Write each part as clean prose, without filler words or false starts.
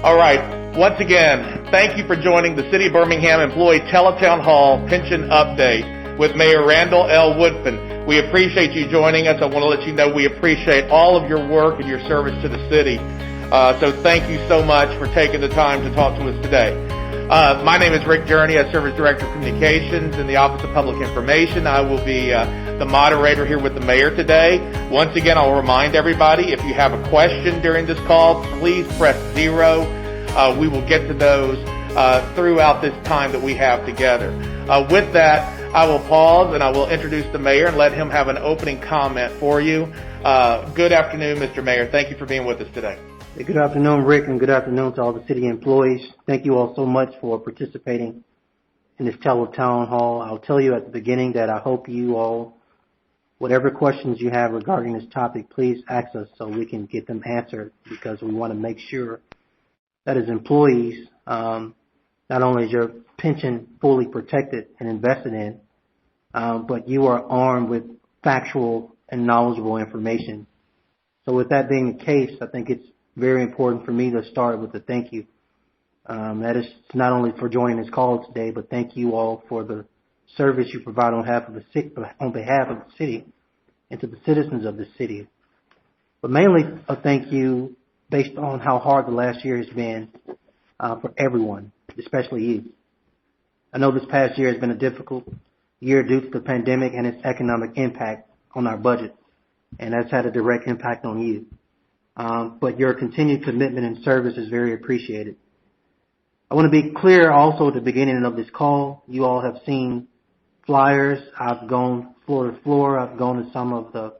All right. Once again, thank you for joining the City of Birmingham Employee Teletown Hall Pension Update with Mayor Randall L. Woodfin. We appreciate you joining us. I want to let you know we appreciate all of your work and your service to the city. So thank you so much for taking the time to talk to us today. My name is Rick Journey. I serve as Director of Communications in the Office of Public Information. I will be the moderator here with the mayor today. Once again, I'll remind everybody, if you have a question during this call, please press 0. We will get to those throughout this time that we have together. With that, I will pause and I will introduce the mayor and let him have an opening comment for you. Good afternoon, Mr. Mayor. Thank you for being with us today. Good afternoon, Rick, and good afternoon to all the city employees. Thank you all so much for participating in this teletown hall. I'll tell you at the beginning that I hope you all, whatever questions you have regarding this topic, please ask us so we can get them answered, because we want to make sure that as employees, not only is your pension fully protected and invested in, but you are armed with factual and knowledgeable information. So with that being the case, I think it's very important for me to start with a thank you. That is not only for joining this call today, but thank you all for the service you provide on behalf of the city and to the citizens of the city. But mainly a thank you based on how hard the last year has been for everyone, especially you. I know this past year has been a difficult year due to the pandemic and its economic impact on our budget, and that's had a direct impact on you. But your continued commitment and service is very appreciated. I want to be clear also at the beginning of this call. You all have seen flyers. I've gone floor to floor. I've gone to some of the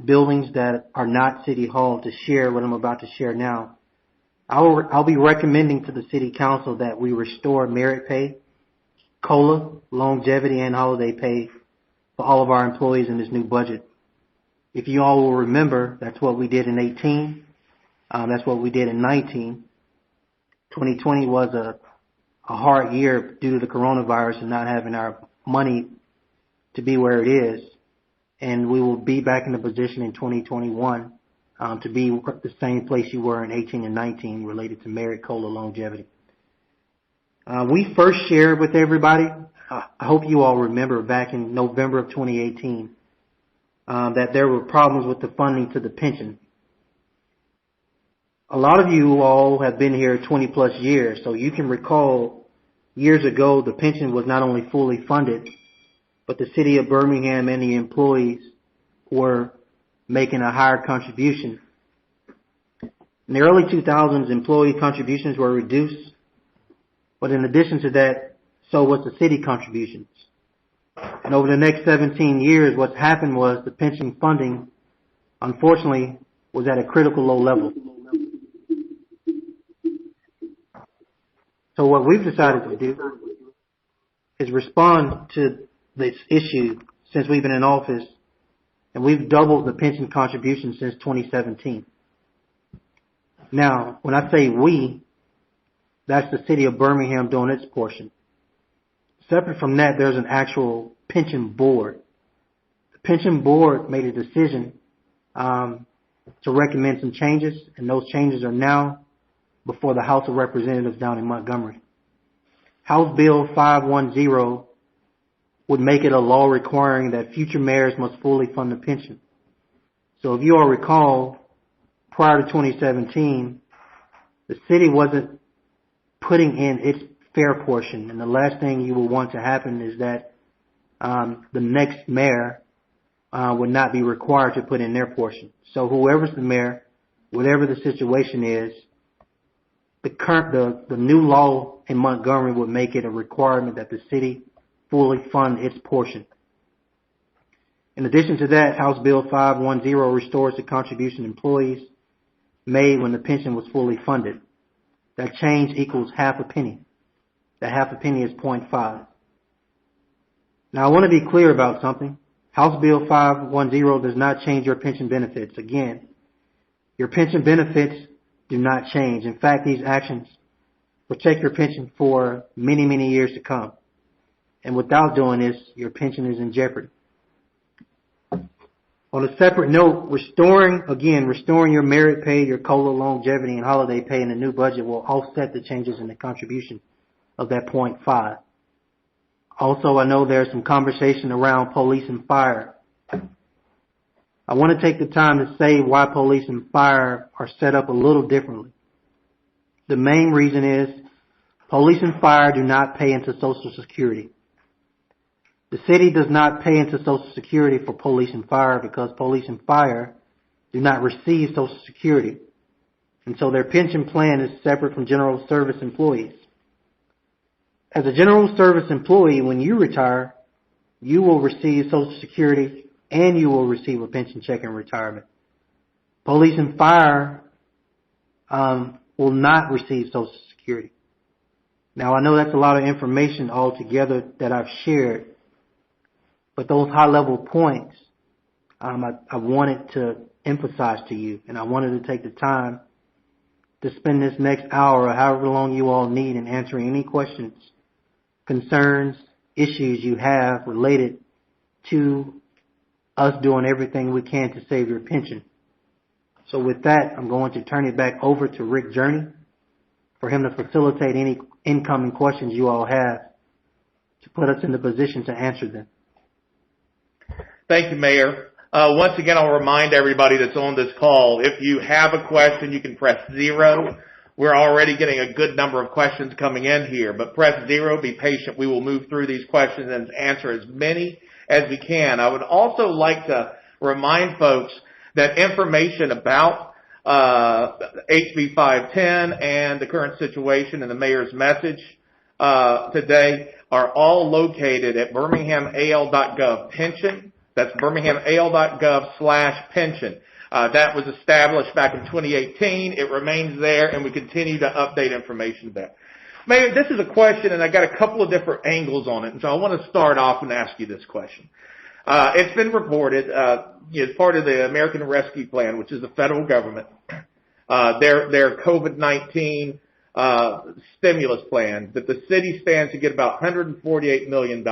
buildings that are not City Hall to share what I'm about to share now. I'll be recommending to the City Council that we restore merit pay, COLA, longevity, and holiday pay for all of our employees in this new budget. If you all will remember, that's what we did in 18. That's what we did in 19. 2020 was a hard year due to the coronavirus and not having our money to be where it is. And we will be back in the position in 2021 to be the same place you were in 18 and 19 related to merit, COLA, longevity. We first shared with everybody, I hope you all remember, back in November of 2018, that there were problems with the funding to the pension. A lot of you all have been here 20 plus years, so you can recall years ago the pension was not only fully funded, but the city of Birmingham and the employees were making a higher contribution. In the early 2000s, employee contributions were reduced, but in addition to that, so was the city contributions. And over the next 17 years, what's happened was the pension funding, unfortunately, was at a critical low level. So what we've decided to do is respond to this issue since we've been in office, and we've doubled the pension contribution since 2017. Now, when I say we, that's the city of Birmingham doing its portion. Separate from that, there's an actual pension board. The pension board made a decision to recommend some changes, and those changes are now before the House of Representatives down in Montgomery. House Bill 510 would make it a law requiring that future mayors must fully fund the pension. So if you all recall, prior to 2017, the city wasn't putting in its fair portion, and the last thing you will want to happen is that the next mayor would not be required to put in their portion. So whoever's the mayor, whatever the situation is, the new law in Montgomery would make it a requirement that the city fully fund its portion. In addition to that, House Bill 510 restores the contribution employees made when the pension was fully funded. That change equals half a penny. That half a penny is 0.5. Now I want to be clear about something. House Bill 510 does not change your pension benefits. Again, your pension benefits do not change. In fact, these actions protect your pension for many, many years to come. And without doing this, your pension is in jeopardy. On a separate note, restoring your merit pay, your COLA, longevity, and holiday pay in the new budget will offset the changes in the contribution of that 0.5. Also, I know there's some conversation around police and fire. I want to take the time to say why police and fire are set up a little differently. The main reason is police and fire do not pay into Social Security. The city does not pay into Social Security for police and fire because police and fire do not receive Social Security. And so their pension plan is separate from general service employees. As a general service employee, when you retire, you will receive Social Security and you will receive a pension check in retirement. Police and fire will not receive Social Security. Now, I know that's a lot of information altogether that I've shared, but those high-level points I wanted to emphasize to you, and I wanted to take the time to spend this next hour or however long you all need in answering any questions, concerns, issues you have related to us doing everything we can to save your pension. So with that, I'm going to turn it back over to Rick Journey for him to facilitate any incoming questions you all have to put us in the position to answer them. Thank you, Mayor. Once again, I'll remind everybody that's on this call, if you have a question, you can press 0. We're already getting a good number of questions coming in here, but press 0, be patient. We will move through these questions and answer as many as we can. I would also like to remind folks that information about HB 510 and the current situation and the mayor's message today are all located at birminghamal.gov pension. That's birminghamal.gov/pension. That was established back in 2018. It remains there, and we continue to update information there. Mayor, this is a question, and I got a couple of different angles on it, and so I want to start off and ask you this question. It's been reported as part of the American Rescue Plan, which is the federal government, their COVID-19 stimulus plan, that the city stands to get about $148 million.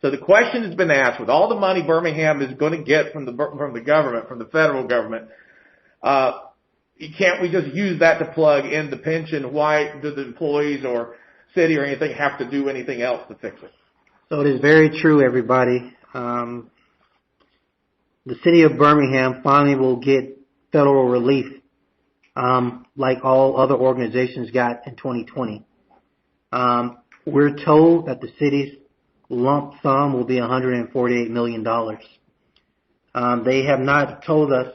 So the question has been asked, with all the money Birmingham is going to get from the government, from the federal government, can't we just use that to plug in the pension? Why do the employees or city or anything have to do anything else to fix it? So it is very true, everybody. The city of Birmingham finally will get federal relief, like all other organizations got in 2020. We're told that the city's lump sum will be $148 million. They have not told us.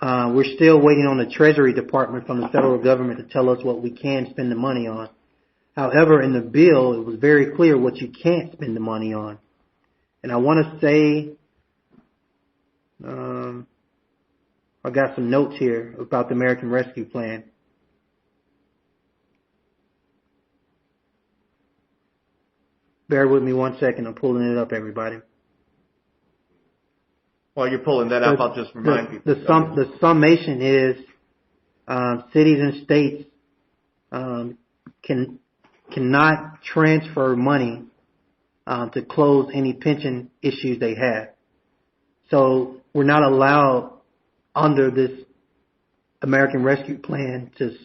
We're still waiting on the Treasury Department from the federal government to tell us what we can spend the money on. However, in the bill, it was very clear what you can't spend the money on. And I want to say, I got some notes here about the American Rescue Plan. Bear with me 1 second. I'm pulling it up, everybody. While you're pulling that up, I'll just remind people. The summation is cities and states cannot transfer money to close any pension issues they have. So we're not allowed under this American Rescue Plan to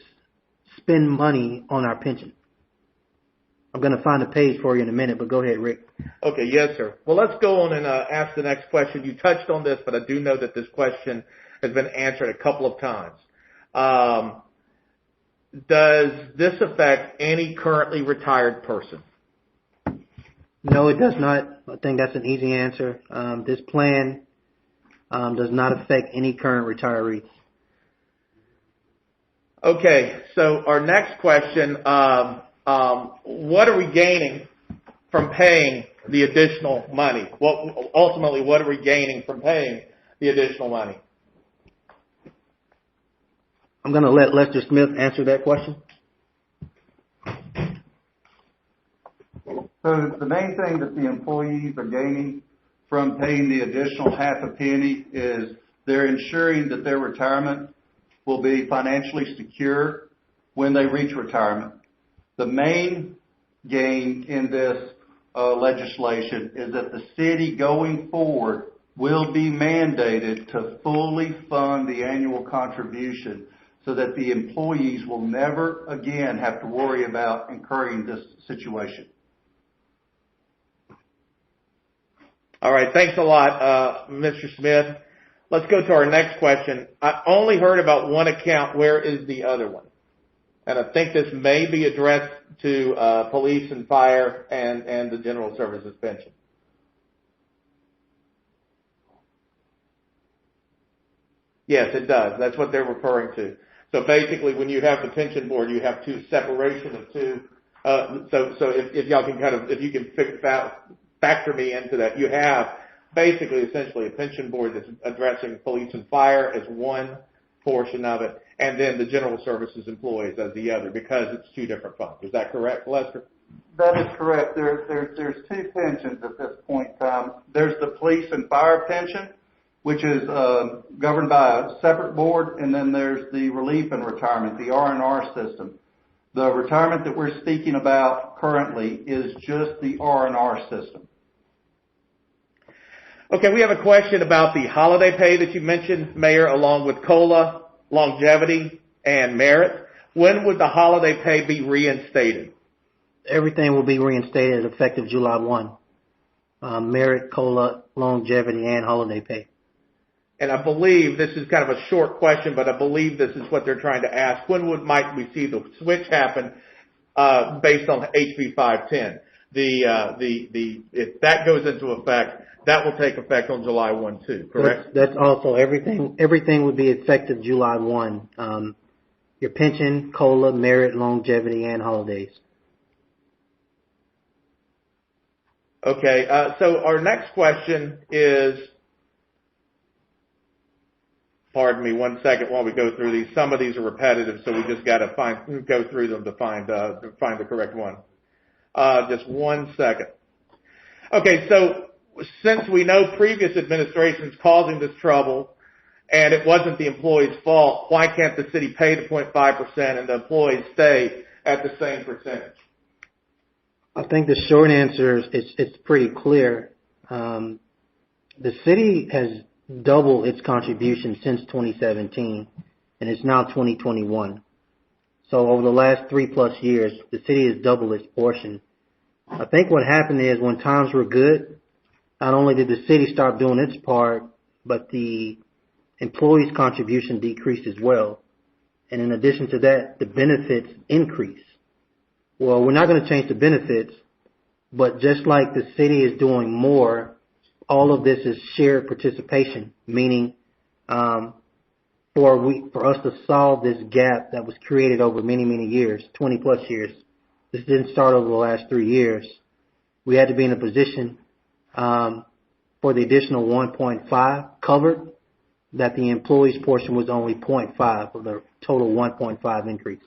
spend money on our pension. I'm going to find a page for you in a minute, but go ahead, Rick. Okay, yes, sir. Well, let's go on and ask the next question. You touched on this, but I do know that this question has been answered a couple of times. Does this affect any currently retired person? No, it does not. I think that's an easy answer. This plan does not affect any current retirees. Okay, so our next question, what are we gaining from paying the additional money? Ultimately, what are we gaining from paying the additional money? I'm going to let Lester Smith answer that question. So the main thing that the employees are gaining from paying the additional half a penny is they're ensuring that their retirement will be financially secure when they reach retirement. The main gain in this legislation is that the city going forward will be mandated to fully fund the annual contribution so that the employees will never again have to worry about incurring this situation. All right. Thanks a lot, Mr. Smith. Let's go to our next question. I only heard about one account. Where is the other one? And I think this may be addressed to police and fire and the general services pension. Yes, it does. That's what they're referring to. So basically, when you have the pension board, you have separation of two. So if y'all can if you can factor me into that, you have basically essentially a pension board that's addressing police and fire as one portion of it, and then the general services employees as the other, because it's two different funds. Is that correct, Lester? That is correct. There's two pensions at this point in time. There's the police and fire pension, which is governed by a separate board, and then there's the relief and retirement, the R&R system. The retirement that we're speaking about currently is just the R&R system. Okay, we have a question about the holiday pay that you mentioned, Mayor, along with COLA, longevity, and merit. When would the holiday pay be reinstated? Everything will be reinstated effective July 1. Merit, COLA, longevity, and holiday pay. And I believe this is kind of a short question, but I believe this is what they're trying to ask. When might we see the switch happen based on HB 510? If that goes into effect, that will take effect on July 1 too, correct? That's also everything would be effective July 1. Your pension, COLA, merit, longevity, and holidays. Okay, so our next question is, pardon me 1 second while we go through these. Some of these are repetitive, so we just got to go through them to find the correct one. Just 1 second. Okay, so since we know previous administrations causing this trouble, and it wasn't the employee's fault, why can't the city pay the 0.5% and the employees stay at the same percentage? I think the short answer is it's pretty clear. The city has doubled its contribution since 2017, and it's now 2021. So over the last 3+ years, the city has doubled its portion. I think what happened is when times were good, not only did the city stop doing its part, but the employees' contribution decreased as well. And in addition to that, the benefits increased. Well, we're not going to change the benefits, but just like the city is doing more, all of this is shared participation, meaning for us to solve this gap that was created over many, many years, 20+ years. This didn't start over the last 3 years. We had to be in a position for the additional 1.5 covered, that the employees' portion was only 0.5 of the total 1.5 increase.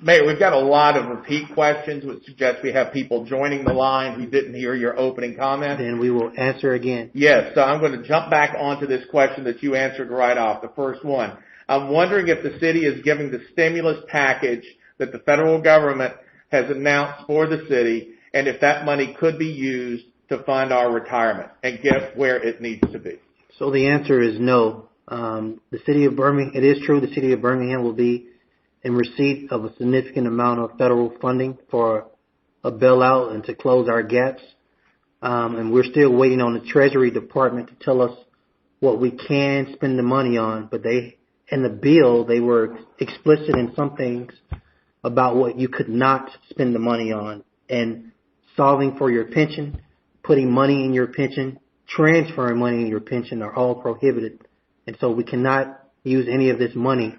Mayor, we've got a lot of repeat questions, which suggests we have people joining the line who didn't hear your opening comment. Then we will answer again. Yes, so I'm going to jump back onto this question that you answered right off, the first one. I'm wondering if the city is giving the stimulus package that the federal government has announced for the city, and if that money could be used to fund our retirement and get where it needs to be. So the answer is no. The city of Birmingham, it is true the city of Birmingham will be in receipt of a significant amount of federal funding for a bailout and to close our gaps. And we're still waiting on the Treasury Department to tell us what we can spend the money on. But in the bill, they were explicit in some things about what you could not spend the money on. And solving for your pension, putting money in your pension, transferring money in your pension are all prohibited. And so we cannot use any of this money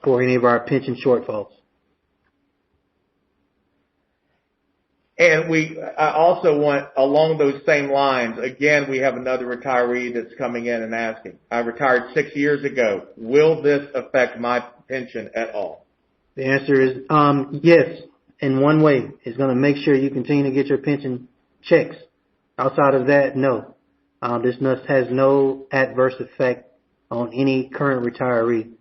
for any of our pension shortfalls. And I also want, along those same lines, again, we have another retiree that's coming in and asking, I retired 6 years ago. Will this affect my pension at all? The answer is yes, in one way. It's going to make sure you continue to get your pension checks. Outside of that, no. This has no adverse effect on any current retiree.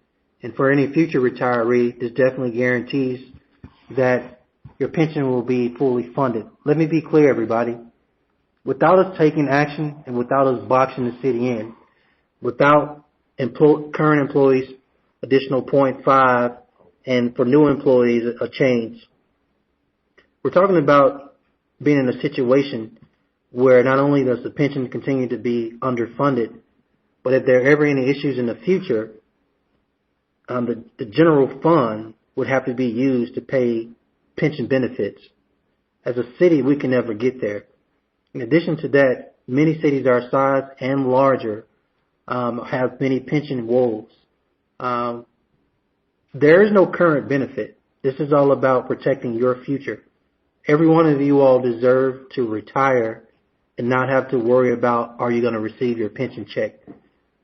And for any future retiree, this definitely guarantees that your pension will be fully funded. Let me be clear, everybody. Without us taking action and without us boxing the city in, without current employees additional 0.5 and for new employees a change, we're talking about being in a situation where not only does the pension continue to be underfunded, but if there are ever any issues in the future, the general fund would have to be used to pay pension benefits. As a city, we can never get there. In addition to that, many cities our size and larger have many pension woes. There is no current benefit. This is all about protecting your future. Every one of you all deserve to retire and not have to worry about, are you going to receive your pension check?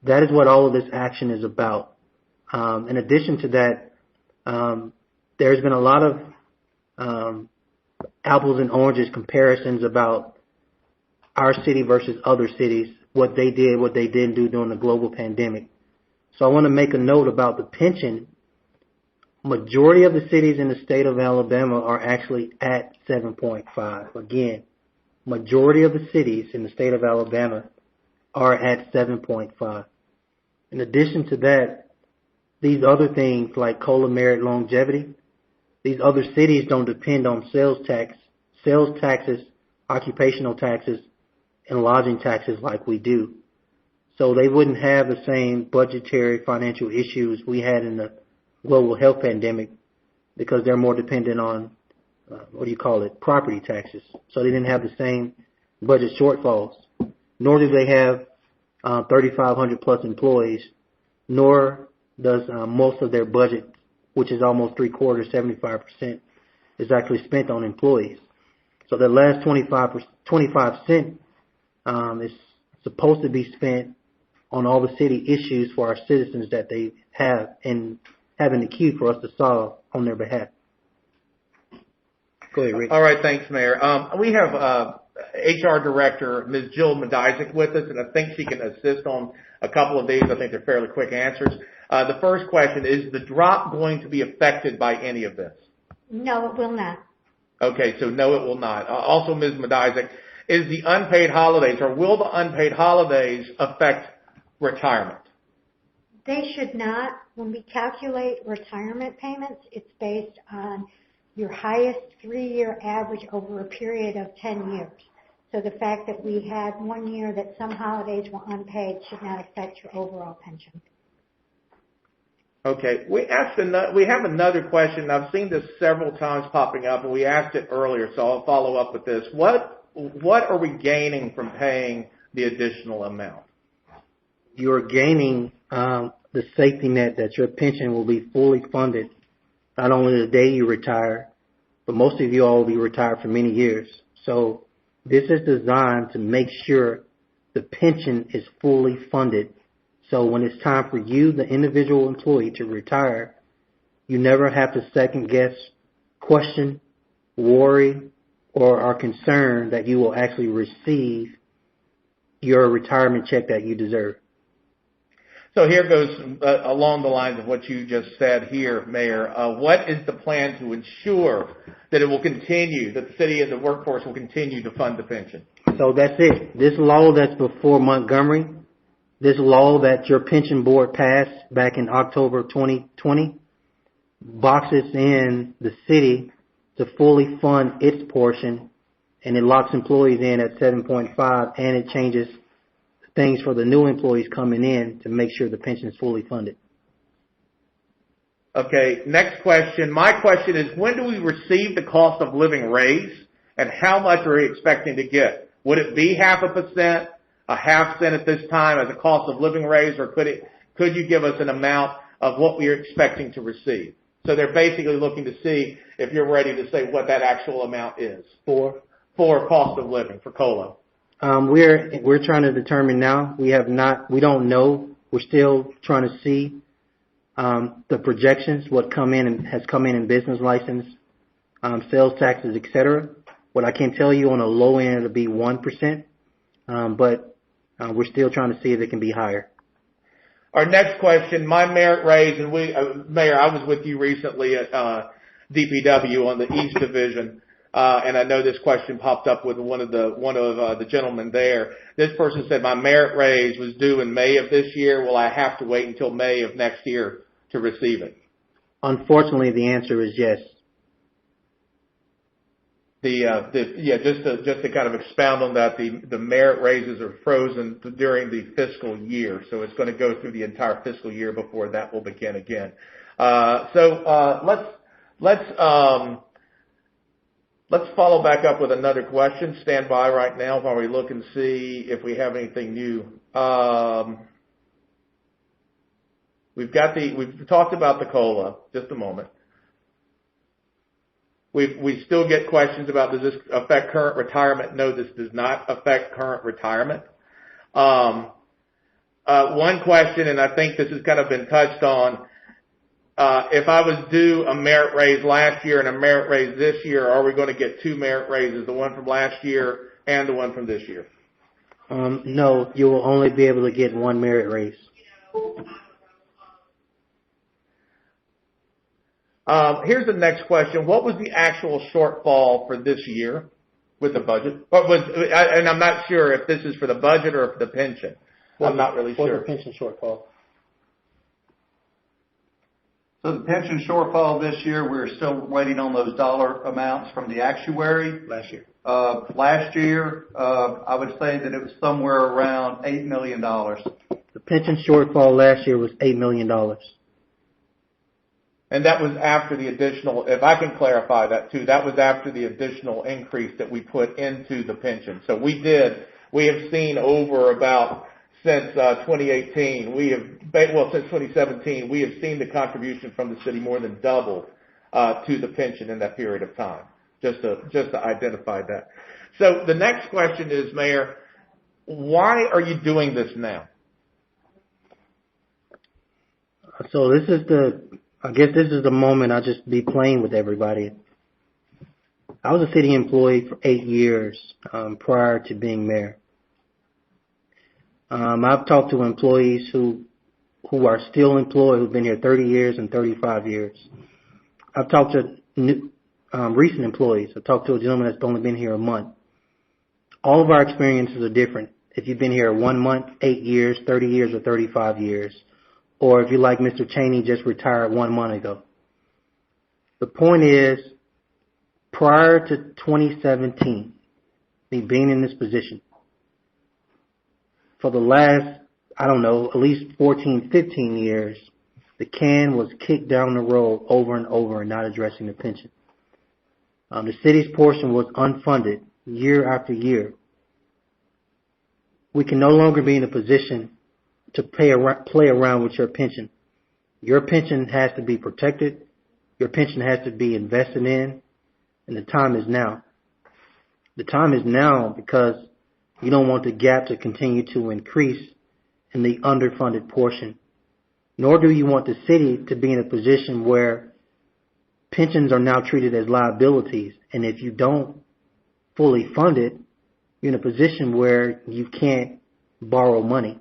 That is what all of this action is about. In addition to that, there's been a lot of apples and oranges comparisons about our city versus other cities, what they did, what they didn't do during the global pandemic. So I want to make a note about the pension. Majority of the cities in the state of Alabama are actually at 7.5. Again, majority of the cities in the state of Alabama are at 7.5. In addition to that, these other things like COLA, merit, longevity, these other cities don't depend on sales taxes, occupational taxes, and lodging taxes like we do. So they wouldn't have the same budgetary financial issues we had in the global health pandemic because they're more dependent on, property taxes. So they didn't have the same budget shortfalls, nor do they have 3,500 plus employees, nor does most of their budget, which is almost 3/4, 75%, is actually spent on employees. So the last 25 cents is supposed to be spent on all the city issues for our citizens that they have and having the queue for us to solve on their behalf. Go ahead, Rick. All right, thanks, Mayor. We have HR Director Ms. Jill Medizek with us, and I think she can assist on a couple of these. I think they're fairly quick answers. The first question, is the drop going to be affected by any of this? No, it will not. Okay, so no, it will not. Also, Ms. Medizek, is the unpaid holidays, or will the unpaid holidays affect retirement? They should not. When we calculate retirement payments, it's based on your highest 3-year average over a period of 10 years. So the fact that we had 1 year that some holidays were unpaid should not affect your overall pension. Okay, we have another question. I've seen this several times popping up, and we asked it earlier, so I'll follow up with this. What are we gaining from paying the additional amount? You're gaining the safety net that your pension will be fully funded, not only the day you retire, but most of you all will be retired for many years. So this is designed to make sure the pension is fully funded. So when it's time for you, the individual employee, to retire, you never have to second guess, question, worry, or are concerned that you will actually receive your retirement check that you deserve. So here goes along the lines of what you just said here, Mayor. What is the plan to ensure that it will continue, that the city and the workforce will continue to fund the pension? So that's it. This law that's before Montgomery, this law that your pension board passed back in October 2020, boxes in the city to fully fund its portion, and it locks employees in at 7.5, and it changes things for the new employees coming in to make sure the pension is fully funded. Okay, next question. My question is, when do we receive the cost of living raise, and how much are we expecting to get? Would it be 0.5%, a 0.5 cent at this time as a cost of living raise, or could you give us an amount of what we are expecting to receive? So they're basically looking to see if you're ready to say what that actual amount is for cost of living, for COLA. We're trying to determine now. We don't know. We're still trying to see the projections, what has come in business license, sales taxes, etc. What I can tell you on a low end, it'll be 1%, but we're still trying to see if it can be higher. Our next question, my merit raise, and Mayor, I was with you recently at DPW on the East Division. and I know this question popped up with one of the gentlemen there. This person said, my merit raise was due in May of this year. Will I have to wait until May of next year to receive it? Unfortunately, the answer is yes. Just to kind of expound on that, the merit raises are frozen during the fiscal year, so it's going to go through the entire fiscal year before that will begin again. Let's follow back up with another question. Stand by right now while we look and see if we have anything new. We've talked about the COLA. Just a moment. We still get questions about, does this affect current retirement? No, this does not affect current retirement. One question, and I think this has kind of been touched on, if I was due a merit raise last year and a merit raise this year, are we going to get two merit raises, the one from last year and the one from this year? No, you will only be able to get one merit raise. Here's the next question. What was the actual shortfall for this year with the budget? And I'm not sure if this is for the budget or for the pension. I'm not really sure. What's the pension shortfall? So the pension shortfall this year, we're still waiting on those dollar amounts from the actuary. Last year. Last year, I would say that it was somewhere around $8 million. The pension shortfall last year was $8 million. And that was after the additional, if I can clarify that too, that was after the additional increase that we put into the pension. So we have seen over about, since 2018, since 2017, we have seen the contribution from the city more than double to the pension in that period of time, just to identify that. So the next question is, Mayor, why are you doing this now? So I guess this is the moment I'll just be playing with everybody. I was a city employee for 8 years prior to being mayor. I've talked to employees who are still employed, who've been here 30 years and 35 years. I've talked to recent employees. I've talked to a gentleman that's only been here a month. All of our experiences are different. If you've been here 1 month, 8 years, 30 years, or 35 years, or if you like Mr. Cheney, just retired 1 month ago. The point is, prior to 2017, me being in this position, for the last, I don't know, at least 14, 15 years, the can was kicked down the road over and over and not addressing the pension. The city's portion was unfunded year after year. We can no longer be in a position to play around with your pension. Your pension has to be protected. Your pension has to be invested in. And the time is now. The time is now because you don't want the gap to continue to increase in the underfunded portion. Nor do you want the city to be in a position where pensions are now treated as liabilities. And if you don't fully fund it, you're in a position where you can't borrow money.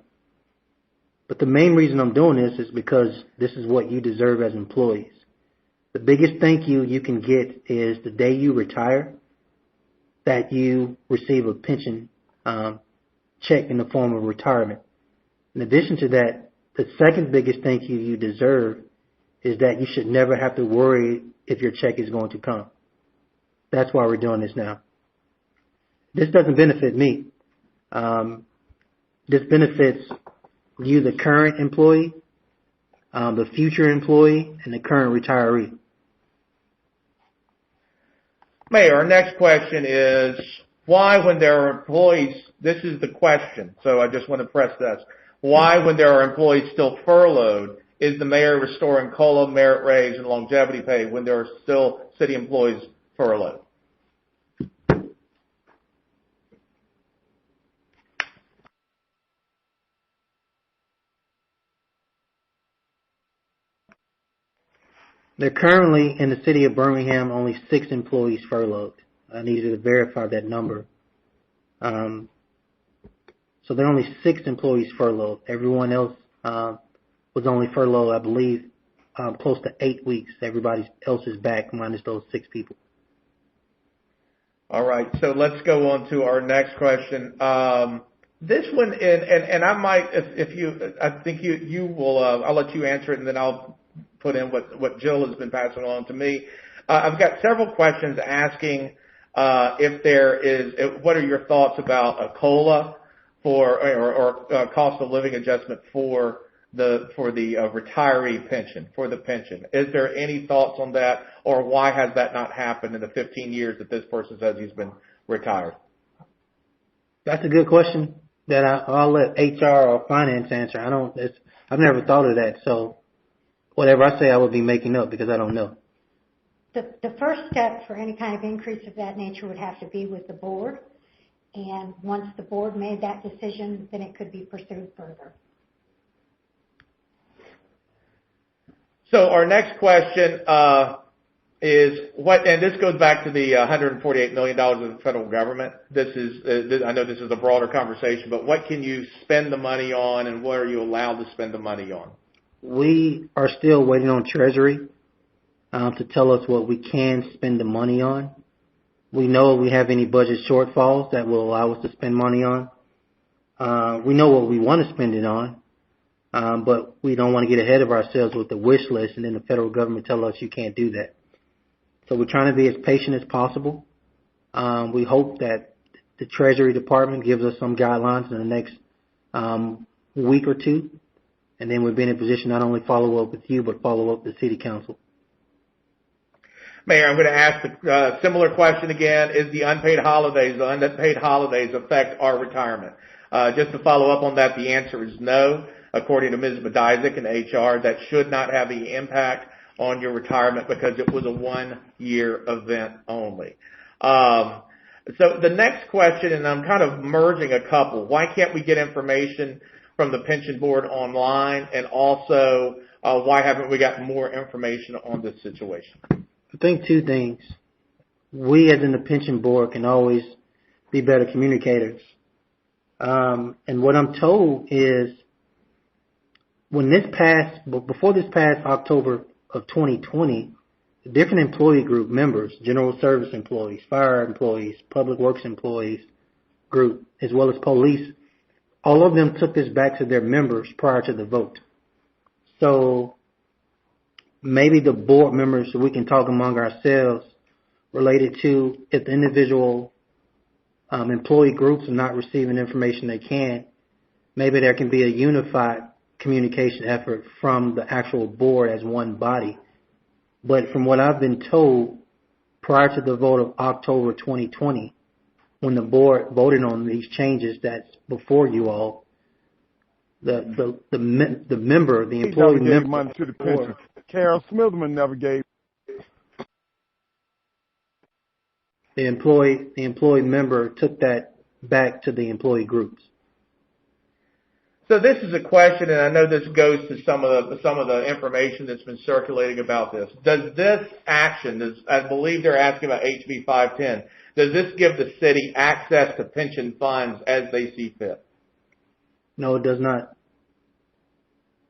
But the main reason I'm doing this is because this is what you deserve as employees. The biggest thank you can get is the day you retire, that you receive a pension check in the form of retirement. In addition to that, the second biggest thank you deserve is that you should never have to worry if your check is going to come. That's why we're doing this now. This doesn't benefit me. This benefits you, the current employee, the future employee, and the current retiree. Mayor, our next question is, why when there are employees, this is the question, so I just want to press this. Why when there are employees still furloughed, is the mayor restoring COLA, merit raise, and longevity pay when there are still city employees furloughed? There are currently in the city of Birmingham only 6 employees furloughed. I needed to verify that number. So there are only 6 employees furloughed. Everyone else was only furloughed, I believe, close to 8 weeks. Everybody else is back minus those 6 people. All right, so let's go on to our next question. This one, and I might, I think you will, I'll let you answer it, and then I'll put in what Jill has been passing along to me. I've got several questions asking if there is, what are your thoughts about a COLA or cost of living adjustment for the retiree pension, for the pension? Is there any thoughts on that, or why has that not happened in the 15 years that this person says he's been retired? That's a good question that I'll let HR or finance answer. I've never thought of that. So whatever I say, I would be making up because I don't know. The first step for any kind of increase of that nature would have to be with the board. And once the board made that decision, then it could be pursued further. So our next question is and this goes back to the $148 million of the federal government. I know this is a broader conversation, but what can you spend the money on, and what are you allowed to spend the money on? We are still waiting on Treasury to tell us what we can spend the money on. We know if we have any budget shortfalls that will allow us to spend money on. We know what we want to spend it on, but we don't want to get ahead of ourselves with the wish list and then the federal government tell us you can't do that. So we're trying to be as patient as possible. We hope that the Treasury Department gives us some guidelines in the next week or two, and then we'll be in a position not only follow up with you, but follow up with the City Council. Mayor, I'm going to ask a similar question again. Is the unpaid holidays affect our retirement? Just to follow up on that, the answer is no. According to Ms. Bedizik and HR, that should not have any impact on your retirement because it was a one-year event only. So the next question, and I'm kind of merging a couple. Why can't we get information from the pension board online? And also, why haven't we gotten more information on this situation? I think two things. We, as in the pension board, can always be better communicators. And what I'm told is before this past October of 2020, different employee group members, general service employees, fire employees, public works employees group, as well as police, all of them took this back to their members prior to the vote. So maybe the board members, we can talk among ourselves related to if the individual employee groups are not receiving information they can, maybe there can be a unified communication effort from the actual board as one body. But from what I've been told, prior to the vote of October 2020, when the board voted on these changes that's before you all, the employee member money to the pension. Carol Smithman never gave. The employee member took that back to the employee groups. So this is a question, and I know this goes to some of the information that's been circulating about this. Does this action, I believe they're asking about HB 510, does this give the city access to pension funds as they see fit? No, it does not.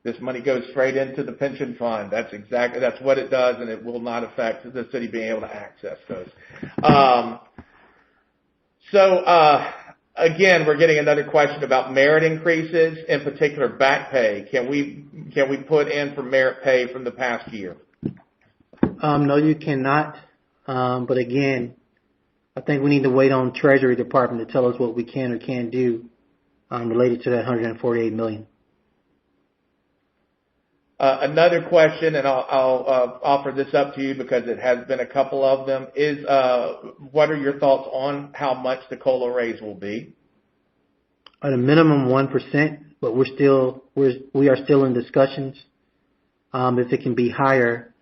This money goes straight into the pension fund. That's what it does, and it will not affect the city being able to access those. Again, we're getting another question about merit increases, in particular back pay. Can we put in for merit pay from the past year? No, you cannot. But again, I think we need to wait on Treasury Department to tell us what we can or can't do related to that $148 million. Another question, and I'll offer this up to you because it has been a couple of them, is what are your thoughts on how much the COLA raise will be? At a minimum 1%, but we are still in discussions if it can be higher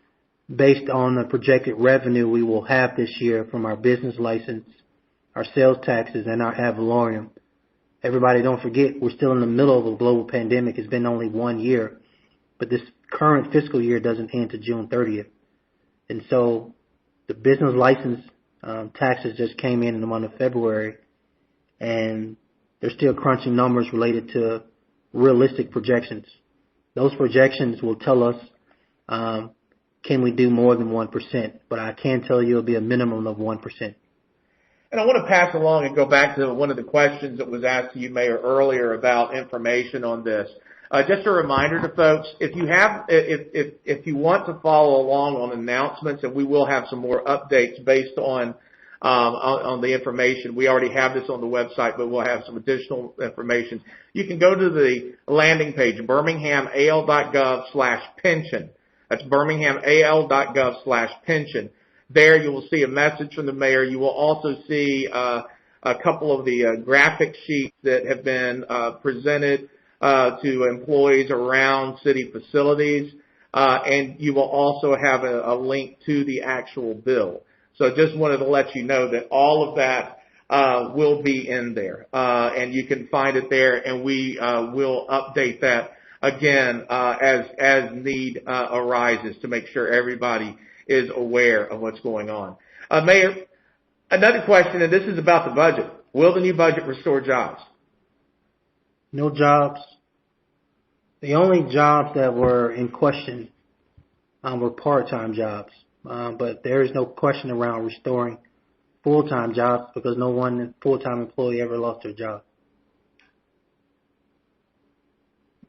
based on the projected revenue we will have this year from our business license, our sales taxes, and our ad valorem. Everybody, don't forget, we're still in the middle of a global pandemic. It's been only 1 year. But this current fiscal year doesn't end to June 30th. And so the business license taxes just came in the month of February, and they're still crunching numbers related to realistic projections. Those projections will tell us can we do more than 1%, but I can tell you it'll be a minimum of 1%. And I want to pass along and go back to one of the questions that was asked to you, Mayor, earlier about information on this. Just a reminder to folks, if you want to follow along on announcements, and we will have some more updates based on the information. We already have this on the website, but we'll have some additional information. You can go to the landing page, birminghamal.gov/pension. That's birminghamal.gov/pension. There you will see a message from the mayor. You will also see a couple of the graphic sheets that have been presented to employees around city facilities, and you will also have a link to the actual bill. So just wanted to let you know that all of that will be in there, and you can find it there, and we will update that again as need arises to make sure everybody is aware of what's going on. Mayor, another question, and this is about the budget. Will the new budget restore jobs? No jobs. The only jobs that were in question were part-time jobs. But there is no question around restoring full-time jobs because no one full-time employee ever lost their job.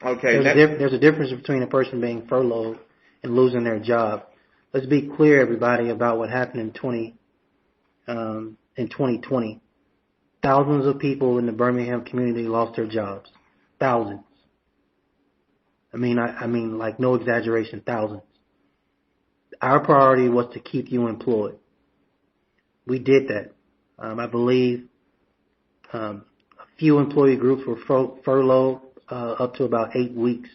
Okay. There's a difference between a person being furloughed and losing their job. Let's be clear, everybody, about what happened in 2020. Thousands of people in the Birmingham community lost their jobs. Thousands. I mean, like no exaggeration, thousands. Our priority was to keep you employed. We did that. I believe a few employee groups were furloughed up to about 8 weeks.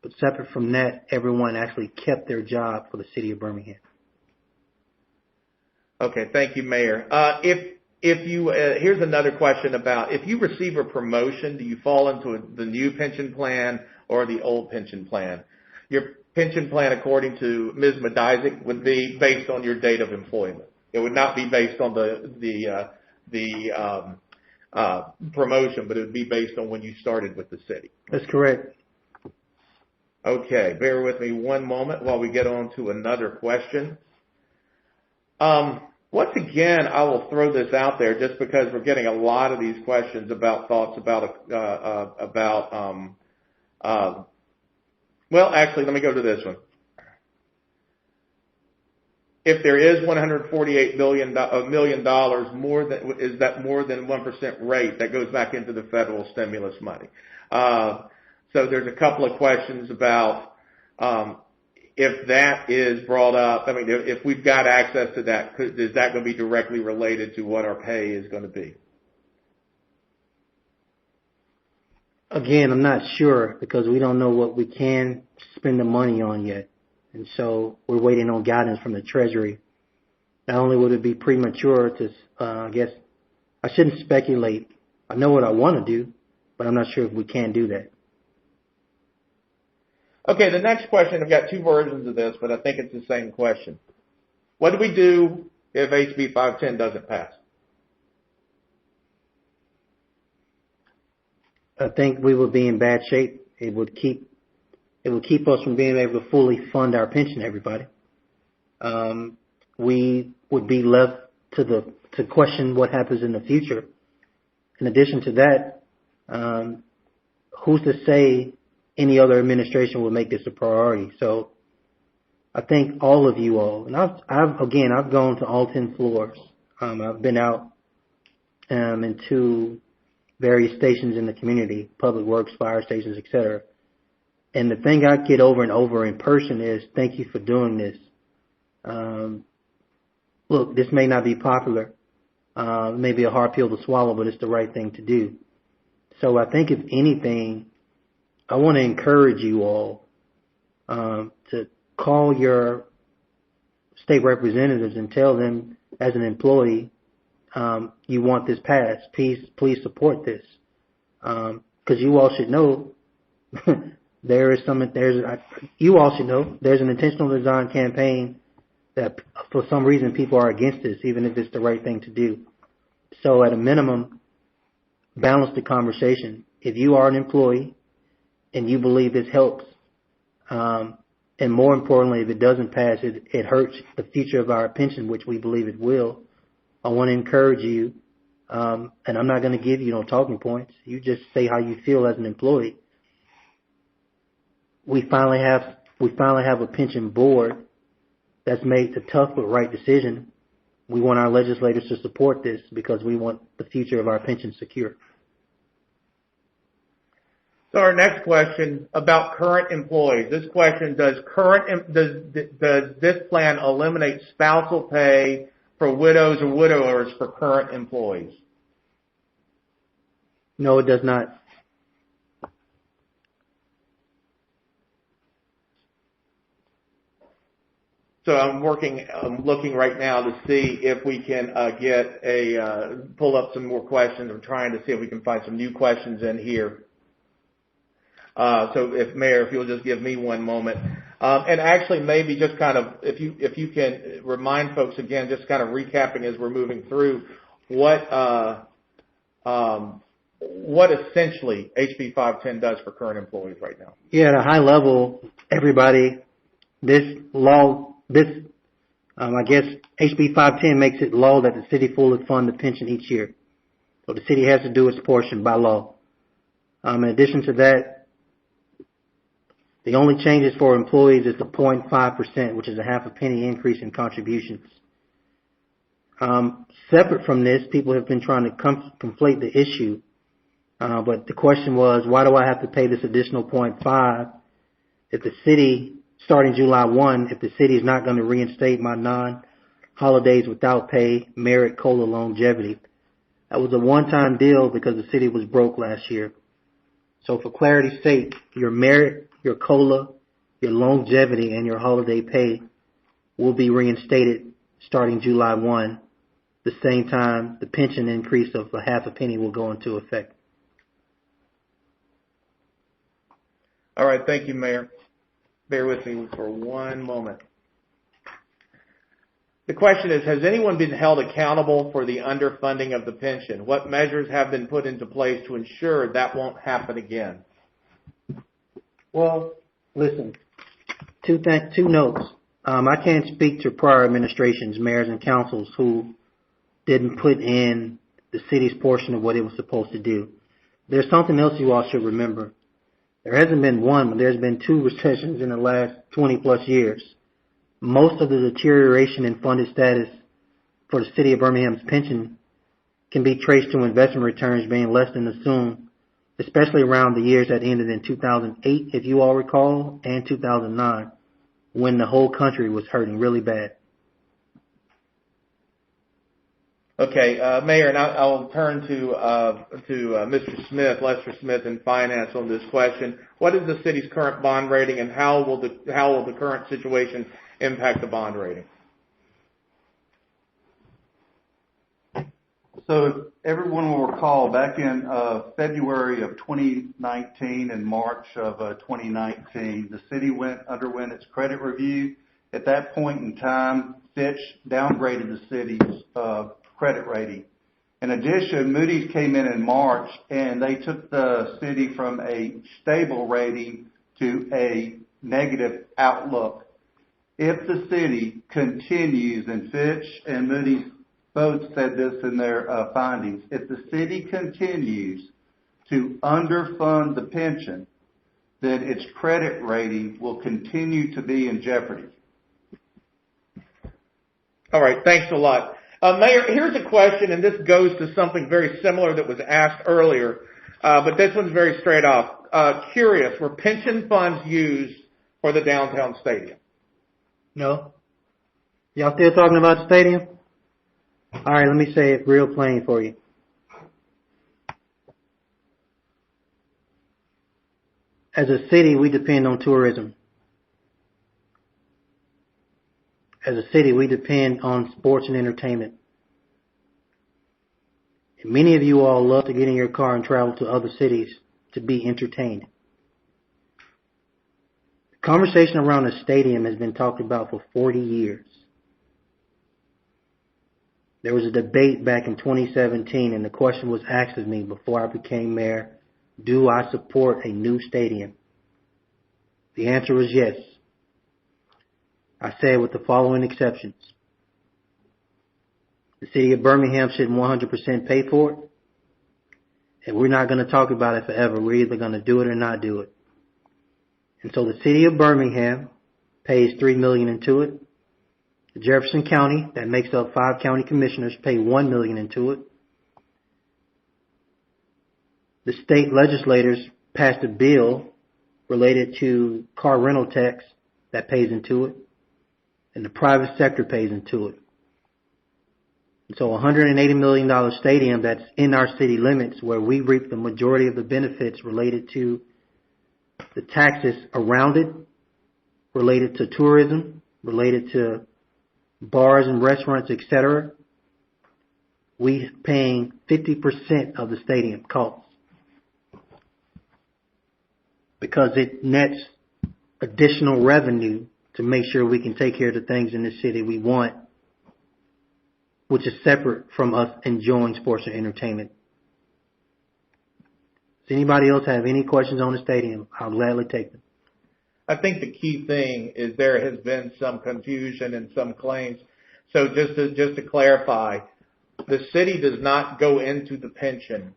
But separate from that, everyone actually kept their job for the city of Birmingham. Okay, thank you, Mayor. If you here's another question about if you receive a promotion, do you fall into the new pension plan or the old pension plan? Your pension plan, according to Ms. Medizik, would be based on your date of employment. It would not be based on the promotion, but it would be based on when you started with the city. That's correct. Okay, bear with me one moment while we get on to another question. Once again, I will throw this out there just because we're getting a lot of these questions about thoughts well, actually, let me go to this one. If there is $148 million is that more than 1% rate that goes back into the federal stimulus money? So there's a couple of questions about if that is brought up. I mean, if we've got access to that, is that going to be directly related to what our pay is going to be? Again, I'm not sure because we don't know what we can spend the money on yet. And so we're waiting on guidance from the Treasury. Not only would it be premature to, I guess, I shouldn't speculate. I know what I want to do, but I'm not sure if we can do that. Okay, the next question, I've got two versions of this, but I think it's the same question. What do we do if HB 510 doesn't pass? I think we would be in bad shape. It would keep us from being able to fully fund our pension, everybody. We would be left to question what happens in the future. In addition to that, who's to say any other administration will make this a priority? So I think all of you all, and I've gone to all 10 floors. I've been out into various stations in the community, public works, fire stations, etc. And the thing I get over and over in person is, thank you for doing this. Look, this may not be popular. It may be a hard pill to swallow, but it's the right thing to do. So I think if anything, I want to encourage you all to call your state representatives and tell them as an employee, you want this passed. Please support this. Because you all should know there's an intentional design campaign that for some reason people are against this, even if it's the right thing to do. So at a minimum, balance the conversation. If you are an employee and you believe this helps, and more importantly, if it doesn't pass, it hurts the future of our pension, which we believe it will, I want to encourage you, and I'm not going to give you no talking points. You just say how you feel as an employee. We finally have a pension board that's made the tough but right decision. We want our legislators to support this because we want the future of our pension secure. So our next question about current employees. This question, does this plan eliminate spousal pay for widows or widowers for current employees? No, it does not. So I'm looking right now to see if we can pull up some more questions. I'm trying to see if we can find some new questions in here. So Mayor, if you'll just give me one moment. And actually maybe just kind of, if you can remind folks again, just kind of recapping as we're moving through what essentially HB 510 does for current employees right now. Yeah, at a high level, everybody, I guess HB 510 makes it law that the city fully fund the pension each year. So the city has to do its portion by law. In addition to that, the only changes for employees is the 0.5%, which is a half a penny increase in contributions. Separate from this, people have been trying to conflate the issue. But the question was, why do I have to pay this additional 0.5 if the city, starting July 1, if the city is not going to reinstate my non-holidays without pay, merit, COLA longevity? That was a one-time deal because the city was broke last year. So for clarity's sake, your merit, your COLA, your longevity, and your holiday pay will be reinstated starting July 1. The same time, the pension increase of a half a penny will go into effect. All right, thank you, Mayor. Bear with me for one moment. The question is, has anyone been held accountable for the underfunding of the pension? What measures have been put into place to ensure that won't happen again? Well, listen, two notes. I can't speak to prior administrations, mayors, and councils who didn't put in the city's portion of what it was supposed to do. There's something else you all should remember. There hasn't been one, but there's been two recessions in the last 20 plus years. Most of the deterioration in funded status for the city of Birmingham's pension can be traced to investment returns being less than assumed, especially around the years that ended in 2008, if you all recall, and 2009, when the whole country was hurting really bad. Okay, Mayor, and I'll turn to Mr. Smith, Lester Smith, in finance on this question. What is the city's current bond rating, and how will the current situation impact the bond rating? So everyone will recall back in February of 2019 and March of 2019, the city underwent its credit review. At that point in time, Fitch downgraded the city's credit rating. In addition, Moody's came in March and they took the city from a stable rating to a negative outlook. If the city continues, and Fitch and Moody's both said this in their findings, if the city continues to underfund the pension, then its credit rating will continue to be in jeopardy. All right, thanks a lot. Mayor, here's a question, and this goes to something very similar that was asked earlier, but this one's very straight off. Curious, were pension funds used for the downtown stadium? No. Y'all still talking about the stadium? All right, let me say it real plain for you. As a city, we depend on tourism. As a city, we depend on sports and entertainment. And many of you all love to get in your car and travel to other cities to be entertained. The conversation around the stadium has been talked about for 40 years. There was a debate back in 2017, and the question was asked of me before I became mayor, do I support a new stadium? The answer was yes. I said with the following exceptions. The city of Birmingham should 100% pay for it. And we're not going to talk about it forever. We're either going to do it or not do it. And so the city of Birmingham pays $3 million into it. The Jefferson County, that makes up 5 county commissioners, pay $1 million into it. The state legislators passed a bill related to car rental tax that pays into it. And the private sector pays into it. And so a $180 million stadium that's in our city limits, where we reap the majority of the benefits related to the taxes around it, related to tourism, related to bars and restaurants, etc. We paying 50% of the stadium costs because it nets additional revenue to make sure we can take care of the things in the city we want, which is separate from us enjoying sports and entertainment. Does anybody else have any questions on the stadium? I'll gladly take them. I think the key thing is there has been some confusion and some claims. So just to clarify, the city does not go into the pension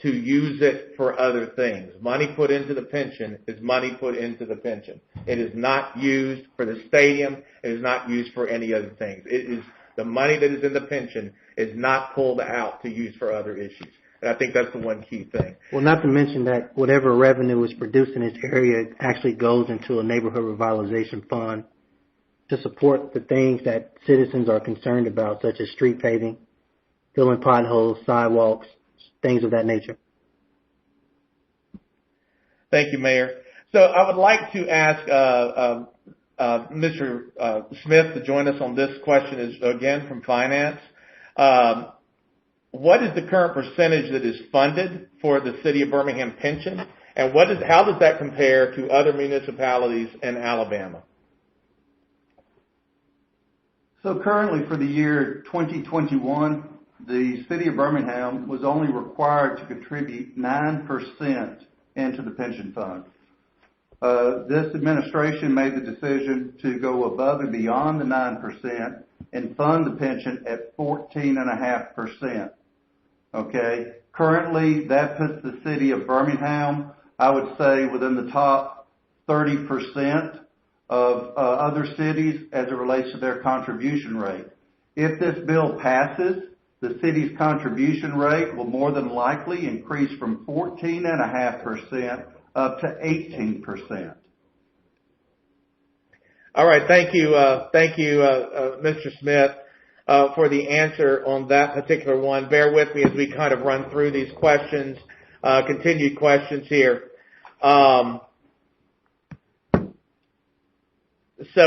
to use it for other things. Money put into the pension is money put into the pension. It is not used for the stadium. It is not used for any other things. It is the money that is in the pension is not pulled out to use for other issues. And I think that's the one key thing. Well, not to mention that whatever revenue is produced in this area actually goes into a neighborhood revitalization fund to support the things that citizens are concerned about, such as street paving, filling potholes, sidewalks, things of that nature. Thank you, Mayor. So I would like to ask Mr. Smith to join us on this question is again from Finance. What is the current percentage that is funded for the City of Birmingham pension, and how does that compare to other municipalities in Alabama? So currently for the year 2021, the City of Birmingham was only required to contribute 9% into the pension fund. This administration made the decision to go above and beyond the 9% and fund the pension at 14.5%. Okay. Currently, that puts the City of Birmingham, I would say, within the top 30% of other cities as it relates to their contribution rate. If this bill passes, the city's contribution rate will more than likely increase from 14.5% up to 18%. All right. Thank you, Mr. Smith, for the answer on that particular one. Bear with me as we kind of run through these questions, continued questions here. So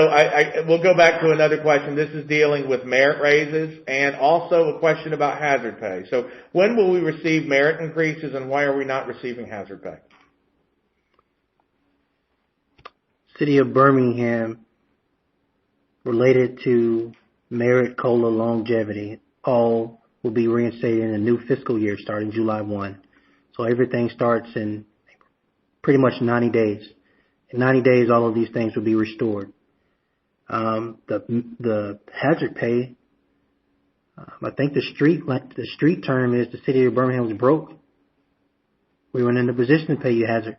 we'll go back to another question. This is dealing with merit raises and also a question about hazard pay. So when will we receive merit increases, and why are we not receiving hazard pay? City of Birmingham, related to merit, COLA, longevity, all will be reinstated in the new fiscal year starting July 1. So everything starts in pretty much 90 days. In 90 days, all of these things will be restored. The hazard pay, I think the street term is the City of Birmingham was broke. We weren't in a position to pay you hazard.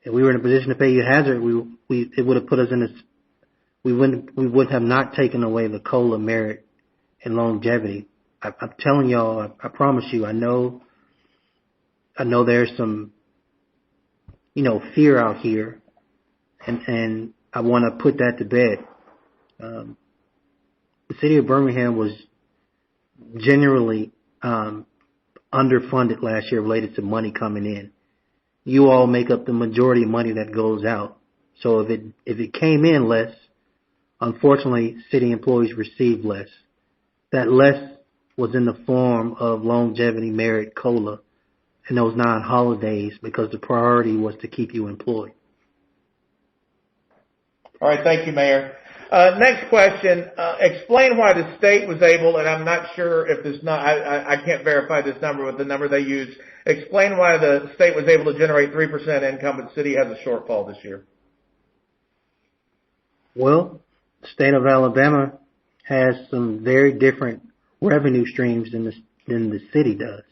If we were in a position to pay you hazard, it would have put us in we would have not taken away the COLA, merit, and longevity. I'm telling y'all, I promise you, I know there's some, fear out here, and I want to put that to bed. The City of Birmingham was generally underfunded last year related to money coming in. You all make up the majority of money that goes out. So if it came in less, unfortunately, city employees received less. That less was in the form of longevity, merit, COLA, and those non-holidays because the priority was to keep you employed. All right. Thank you, Mayor. Next question. Explain why the state was able, and I'm not sure if this I can't verify this number with the number they use. Explain why the state was able to generate 3% income, but the city has a shortfall this year. Well, the state of Alabama has some very different revenue streams than the city does.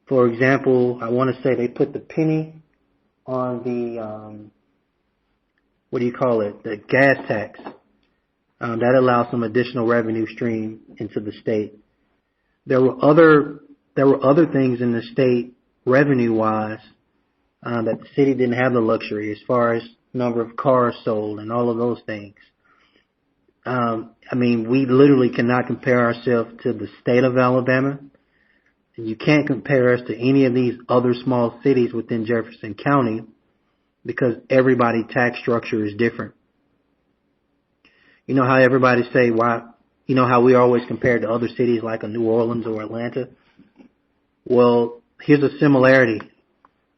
For example, I want to say they put the penny on the, the gas tax. That allows some additional revenue stream into the state. There were other things in the state revenue-wise that the city didn't have the luxury, as far as number of cars sold and all of those things. We literally cannot compare ourselves to the state of Alabama. You can't compare us to any of these other small cities within Jefferson County because everybody's tax structure is different. You know how everybody say how we always compare to other cities like a New Orleans or Atlanta? Well, here's a similarity.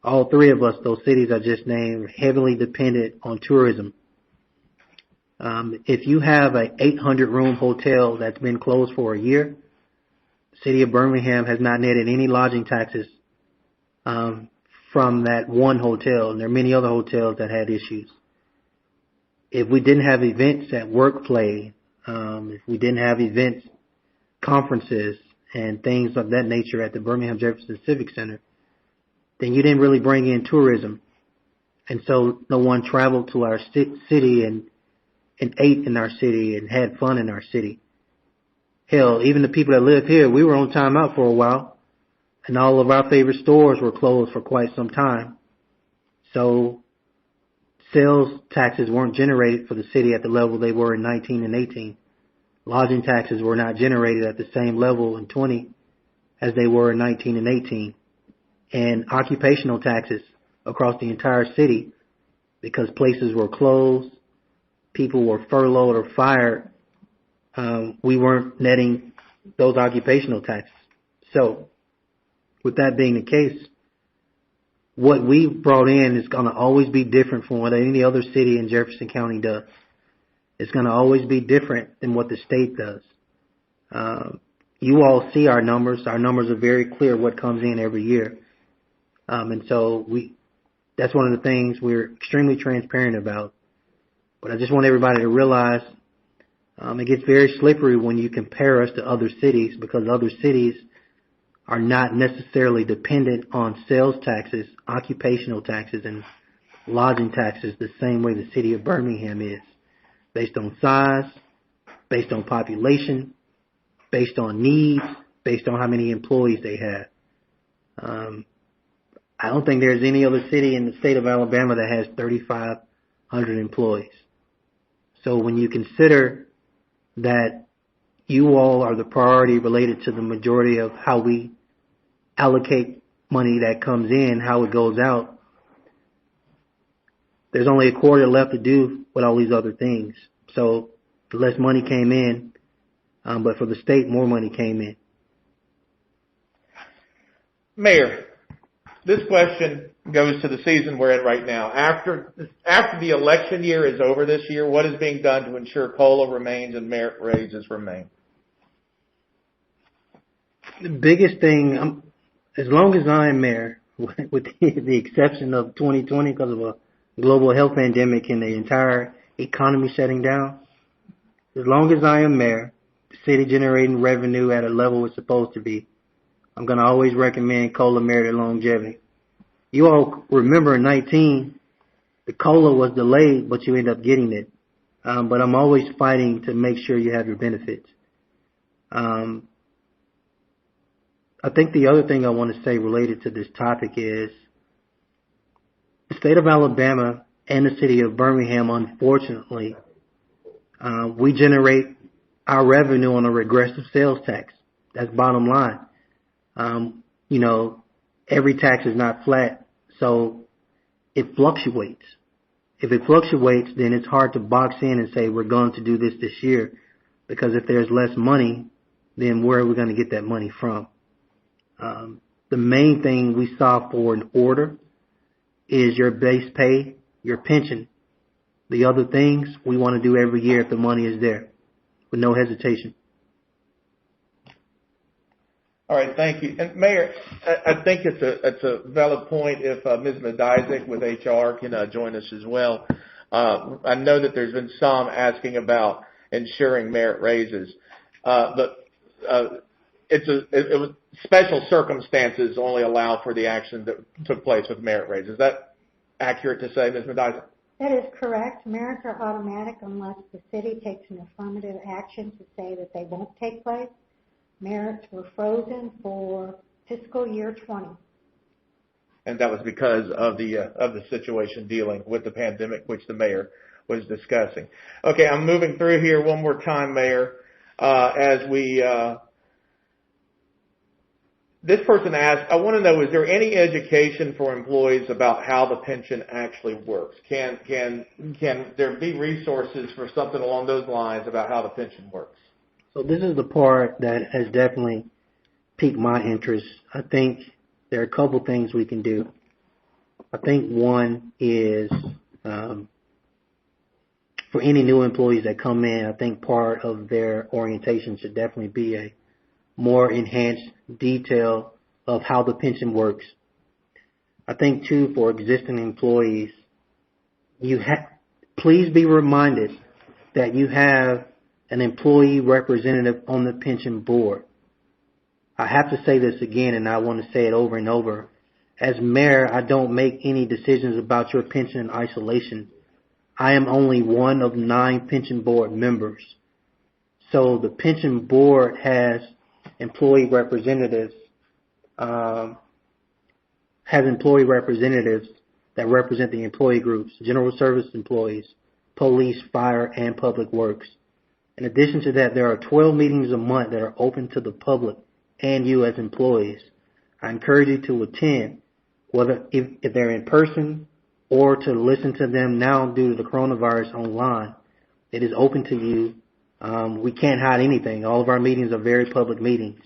All three of us, those cities I just named, are heavily dependent on tourism. If you have a 800-room hotel that's been closed for a year, the city of Birmingham has not netted any lodging taxes from that one hotel, and there are many other hotels that had issues. If we didn't have events at Workplay, if we didn't have events, conferences, and things of that nature at the Birmingham Jefferson Civic Center, then you didn't really bring in tourism. And so no one traveled to our city and ate in our city and had fun in our city. Hell, even the people that live here, we were on timeout for a while, and all of our favorite stores were closed for quite some time. So sales taxes weren't generated for the city at the level they were in 19 and 18. Lodging taxes were not generated at the same level in 20 as they were in 19 and 18. And occupational taxes across the entire city, because places were closed, people were furloughed or fired, we weren't netting those occupational taxes. So, with that being the case, what we brought in is going to always be different from what any other city in Jefferson County does. It's going to always be different than what the state does. You all see our numbers. Our numbers are very clear what comes in every year. And so that's one of the things we're extremely transparent about. But I just want everybody to realize it gets very slippery when you compare us to other cities, because other cities are not necessarily dependent on sales taxes, occupational taxes, and lodging taxes the same way the city of Birmingham is, based on size, based on population, based on needs, based on how many employees they have. I don't think there's any other city in the state of Alabama that has 3,500 employees. So when you consider that you all are the priority related to the majority of how we allocate money that comes in, how it goes out, there's only a quarter left to do with all these other things. So less money came in, but for the state, more money came in. Mayor, this question goes to the season we're in right now. After the election year is over this year, what is being done to ensure COLA remains and merit raises remain? The biggest thing, as long as I am mayor, with the exception of 2020 because of a global health pandemic and the entire economy shutting down, as long as I am mayor, the city generating revenue at a level it's supposed to be, I'm going to always recommend COLA, merit, and longevity. You all remember in 19, the COLA was delayed, but you end up getting it. But I'm always fighting to make sure you have your benefits. I think the other thing I want to say related to this topic is the state of Alabama and the city of Birmingham, unfortunately, we generate our revenue on a regressive sales tax. That's bottom line. Every tax is not flat, so it fluctuates. If it fluctuates, then it's hard to box in and say we're going to do this year, because if there's less money, then where are we going to get that money from? The main thing we saw for an order is your base pay, your pension. The other things we want to do every year if the money is there, with no hesitation. All right, thank you. And Mayor, I think it's a valid point if Ms. Madizik with HR can join us as well. I know that there's been some asking about ensuring merit raises, but it was special circumstances only allow for the action that took place with merit raises. Is that accurate to say, Ms. Mediza? That is correct. Merits are automatic unless the city takes an affirmative action to say that they won't take place. Merits were frozen for fiscal year 20. And that was because of the situation dealing with the pandemic, which the mayor was discussing. Okay, I'm moving through here one more time, Mayor, as we. This person asked, I want to know, is there any education for employees about how the pension actually works? Can there be resources for something along those lines about how the pension works? So this is the part that has definitely piqued my interest. I think there are a couple things we can do. I think one is for any new employees that come in, I think part of their orientation should definitely be a more enhanced detail of how the pension works. I think, too, for existing employees, please be reminded that you have an employee representative on the pension board. I have to say this again, and I want to say it over and over. As mayor, I don't make any decisions about your pension in isolation. I am only one of 9 pension board members. So the pension board has employee representatives that represent the employee groups, general service employees, police, fire, and public works. In addition to that, there are 12 meetings a month that are open to the public and you as employees. I encourage you to attend, whether if they're in person or to listen to them now due to the coronavirus online. It is open to you. We can't hide anything. All of our meetings are very public meetings.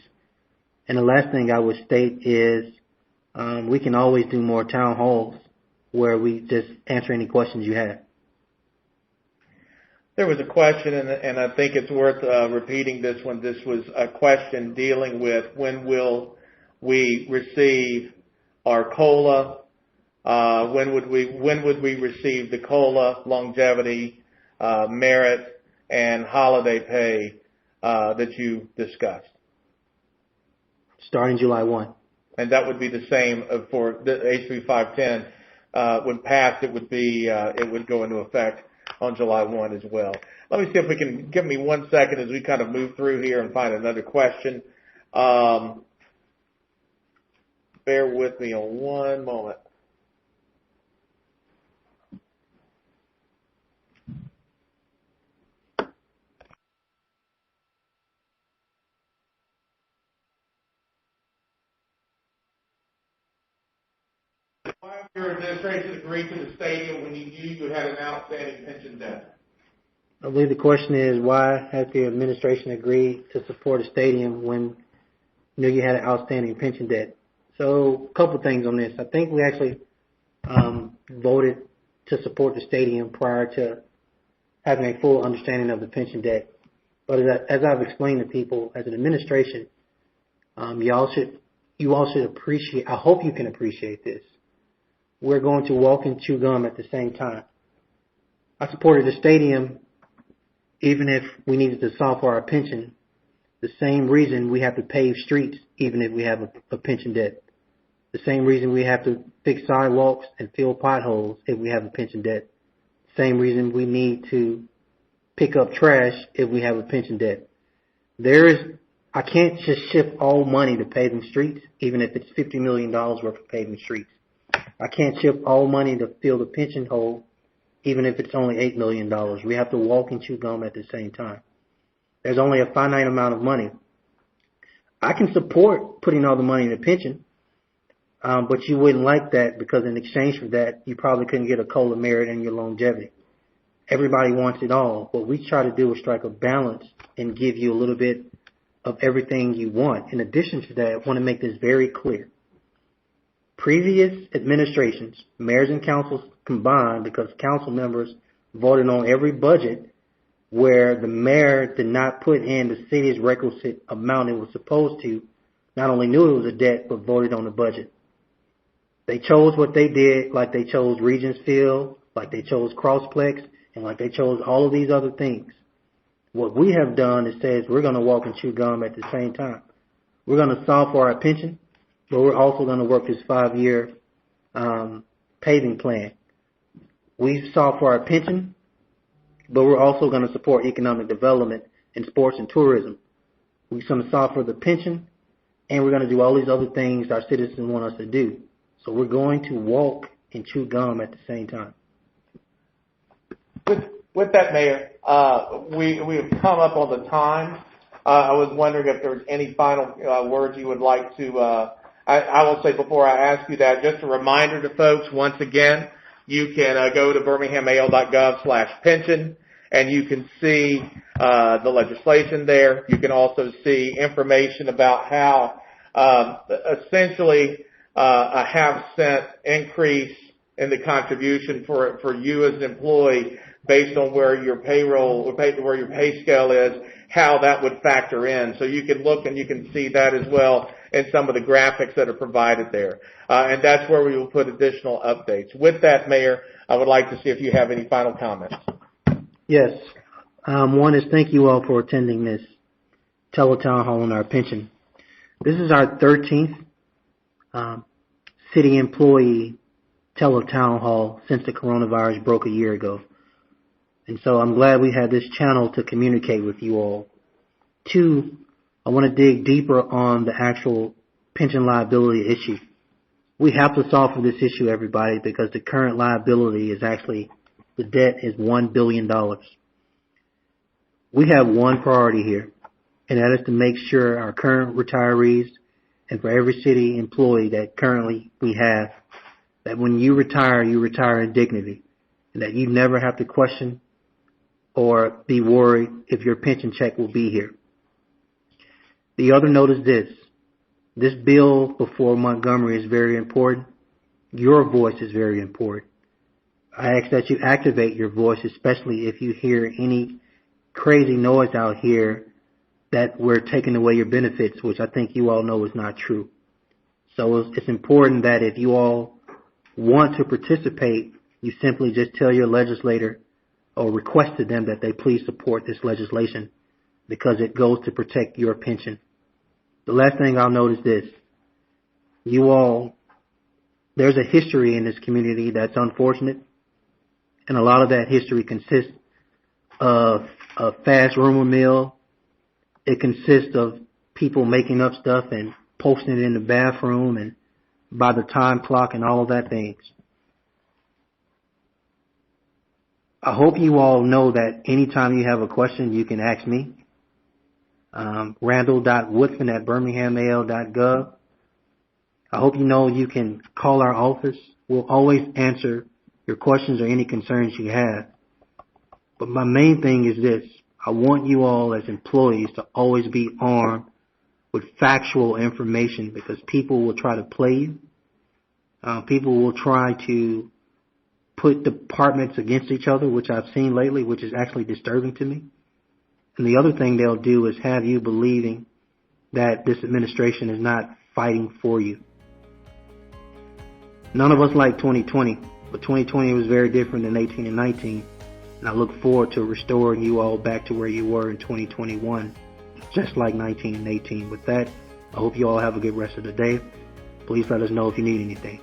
And the last thing I would state is we can always do more town halls where we just answer any questions you have. There was a question, and I think it's worth repeating this one. This was a question dealing with when will we receive our COLA? When would we receive the COLA, longevity, merit, and holiday pay that you discussed? Starting July 1. And that would be the same for the HB 510. When passed, it would go into effect on July 1 as well. Let me see if we can give me 1 second as we kind of move through here and find another question. Bear with me on one moment. Why have your administration agreed to the stadium when you knew you had an outstanding pension debt? I believe the question is, why has the administration agreed to support a stadium when you knew you had an outstanding pension debt? So a couple things on this. I think we actually voted to support the stadium prior to having a full understanding of the pension debt. But as I've explained to people, as an administration, you all should appreciate, I hope you can appreciate this. We're going to walk and chew gum at the same time. I supported the stadium even if we needed to solve for our pension. The same reason we have to pave streets even if we have a pension debt. The same reason we have to fix sidewalks and fill potholes if we have a pension debt. Same reason we need to pick up trash if we have a pension debt. I can't just shift all money to paving streets even if it's $50 million worth of paving streets. I can't shift all money to fill the pension hole even if it's only $8 million. We have to walk and chew gum at the same time. There's only a finite amount of money. I can support putting all the money in the pension, but you wouldn't like that because in exchange for that, you probably couldn't get a COLA, merit, and your longevity. Everybody wants it all. What we try to do is strike a balance and give you a little bit of everything you want. In addition to that, I want to make this very clear. Previous administrations, mayors and councils combined, because council members voted on every budget where the mayor did not put in the city's requisite amount it was supposed to, not only knew it was a debt, but voted on the budget. They chose what they did, like they chose Regents Field, like they chose Crossplex, and like they chose all of these other things. What we have done is says we're going to walk and chew gum at the same time. We're going to solve for our pension, but we're also going to work this 5-year paving plan. We solve for our pension, but we're also going to support economic development in sports and tourism. We're going to solve for the pension, and we're going to do all these other things our citizens want us to do. So we're going to walk and chew gum at the same time. With that, Mayor, we have come up on the time. I was wondering if there was any final words you would like to. I will say before I ask you that, just a reminder to folks. Once again, you can go to birminghammail.gov/pension, and you can see the legislation there. You can also see information about how essentially a half-cent increase in the contribution for you as an employee based on where your payroll, where your pay scale is, how that would factor in. So you can look and you can see that as well in some of the graphics that are provided there. And that's where we will put additional updates. With that, Mayor, I would like to see if you have any final comments. Yes. One is thank you all for attending this teletown hall on our pension. This is our 13th city employee teletown hall since the coronavirus broke a year ago. And so I'm glad we had this channel to communicate with you all. 2, I want to dig deeper on the actual pension liability issue. We have to solve for this issue, everybody, because the current liability is actually, the debt is $1 billion. We have one priority here, and that is to make sure our current retirees and for every city employee that currently we have, that when you retire in dignity, and that you never have to question or be worried if your pension check will be here. The other note is this. This bill before Montgomery is very important. Your voice is very important. I ask that you activate your voice, especially if you hear any crazy noise out here that we're taking away your benefits, which I think you all know is not true. So it's important that if you all want to participate, you simply just tell your legislator or request to them that they please support this legislation because it goes to protect your pension. The last thing I'll note is this. You all, there's a history in this community that's unfortunate, and a lot of that history consists of a fast rumor mill. It consists of people making up stuff and posting it in the bathroom and by the time clock and all of that things. I hope you all know that anytime you have a question, you can ask me. Randall.woodfin@birminghammail.gov. I hope you know you can call our office. We'll always answer your questions or any concerns you have. But my main thing is this. I want you all as employees to always be armed with factual information because people will try to play you. People will try to put departments against each other, which I've seen lately, which is actually disturbing to me. And the other thing they'll do is have you believing that this administration is not fighting for you. None of us like 2020, but 2020 was very different than 18 and 19. And I look forward to restoring you all back to where you were in 2021, just like 19 and 18. With that, I hope you all have a good rest of the day. Please let us know if you need anything.